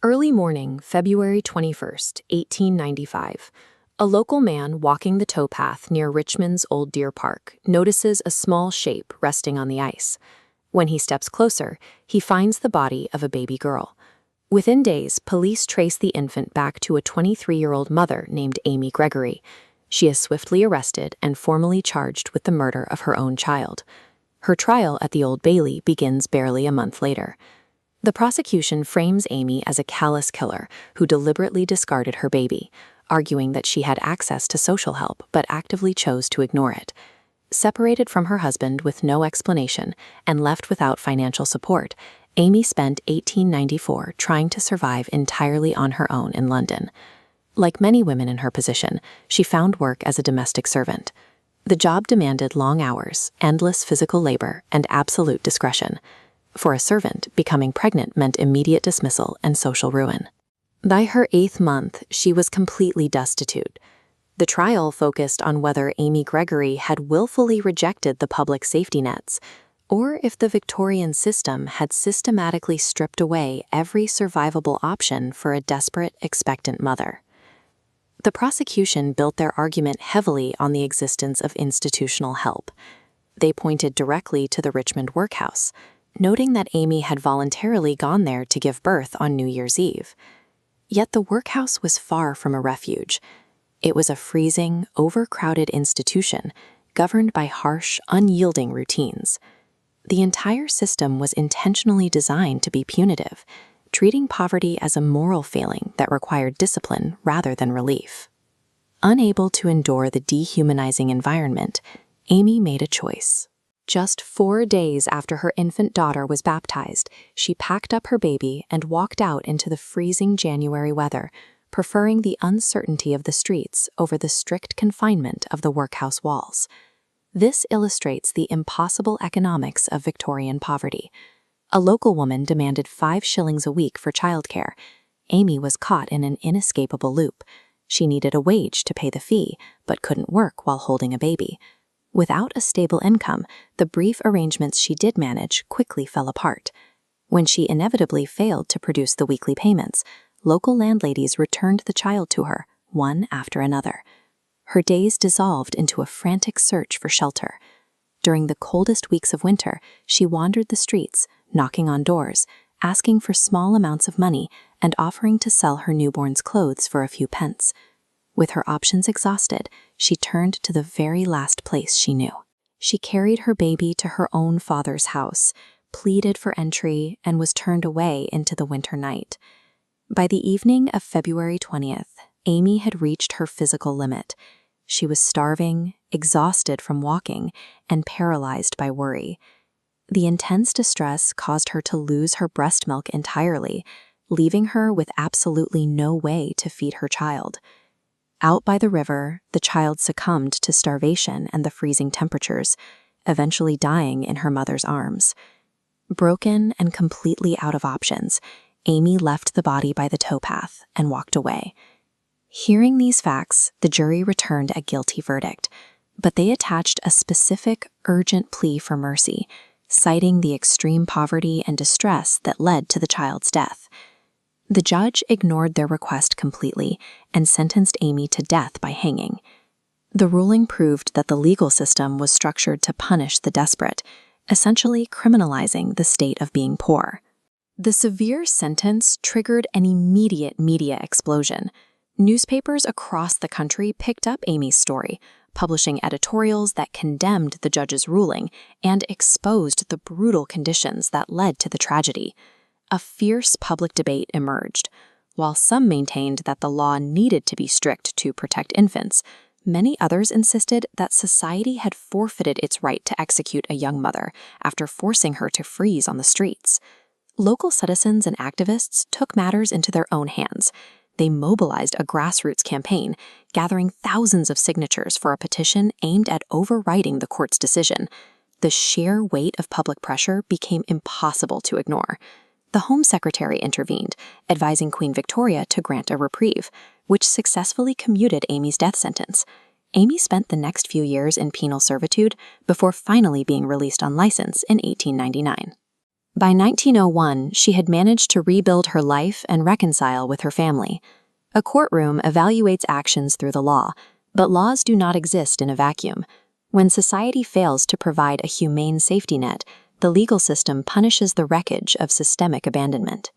Early morning, February 21st, 1895. A local man walking the towpath near Richmond's Old Deer Park notices a small shape resting on the ice. When he steps closer, he finds the body of a baby girl. Within days, police trace the infant back to a 23-year-old mother named Amy Gregory. She is swiftly arrested and formally charged with the murder of her own child. Her trial at the Old Bailey begins barely a month later. The prosecution frames Amy as a callous killer who deliberately discarded her baby, arguing that she had access to social help but actively chose to ignore it. Separated from her husband with no explanation and left without financial support, Amy spent 1894 trying to survive entirely on her own in London. Like many women in her position, she found work as a domestic servant. The job demanded long hours, endless physical labor, and absolute discretion. For a servant, becoming pregnant meant immediate dismissal and social ruin. By her 8th month, she was completely destitute. The trial focused on whether Amy Gregory had willfully rejected the public safety nets, or if the Victorian system had systematically stripped away every survivable option for a desperate, expectant mother. The prosecution built their argument heavily on the existence of institutional help. They pointed directly to the Richmond workhouse, noting that Amy had voluntarily gone there to give birth on New Year's Eve. Yet the workhouse was far from a refuge. It was a freezing, overcrowded institution governed by harsh, unyielding routines. The entire system was intentionally designed to be punitive, treating poverty as a moral failing that required discipline rather than relief. Unable to endure the dehumanizing environment, Amy made a choice. Just 4 days after her infant daughter was baptized, she packed up her baby and walked out into the freezing January weather, preferring the uncertainty of the streets over the strict confinement of the workhouse walls. This illustrates the impossible economics of Victorian poverty. A local woman demanded 5 shillings a week for childcare. Amy was caught in an inescapable loop. She needed a wage to pay the fee, but couldn't work while holding a baby. Without a stable income, the brief arrangements she did manage quickly fell apart. When she inevitably failed to produce the weekly payments, local landladies returned the child to her, one after another. Her days dissolved into a frantic search for shelter. During the coldest weeks of winter, she wandered the streets, knocking on doors, asking for small amounts of money, and offering to sell her newborn's clothes for a few pence. With her options exhausted, she turned to the very last place she knew. She carried her baby to her own father's house, pleaded for entry, and was turned away into the winter night. By the evening of February 20th, Amy had reached her physical limit. She was starving, exhausted from walking, and paralyzed by worry. The intense distress caused her to lose her breast milk entirely, leaving her with absolutely no way to feed her child. Out by the river, the child succumbed to starvation and the freezing temperatures, eventually dying in her mother's arms. Broken and completely out of options, Amy left the body by the towpath and walked away. Hearing these facts, the jury returned a guilty verdict, but they attached a specific, urgent plea for mercy, citing the extreme poverty and distress that led to the child's death. The judge ignored their request completely and sentenced Amy to death by hanging. The ruling proved that the legal system was structured to punish the desperate, essentially criminalizing the state of being poor. The severe sentence triggered an immediate media explosion. Newspapers across the country picked up Amy's story, publishing editorials that condemned the judge's ruling and exposed the brutal conditions that led to the tragedy. A fierce public debate emerged. While some maintained that the law needed to be strict to protect infants, many others insisted that society had forfeited its right to execute a young mother after forcing her to freeze on the streets. Local citizens and activists took matters into their own hands. They mobilized a grassroots campaign, gathering thousands of signatures for a petition aimed at overriding the court's decision. The sheer weight of public pressure became impossible to ignore. The Home Secretary intervened, advising Queen Victoria to grant a reprieve, which successfully commuted Amy's death sentence. Amy spent the next few years in penal servitude before finally being released on license in 1899. By 1901, she had managed to rebuild her life and reconcile with her family. A courtroom evaluates actions through the law, but laws do not exist in a vacuum. When society fails to provide a humane safety net, the legal system punishes the wreckage of systemic abandonment.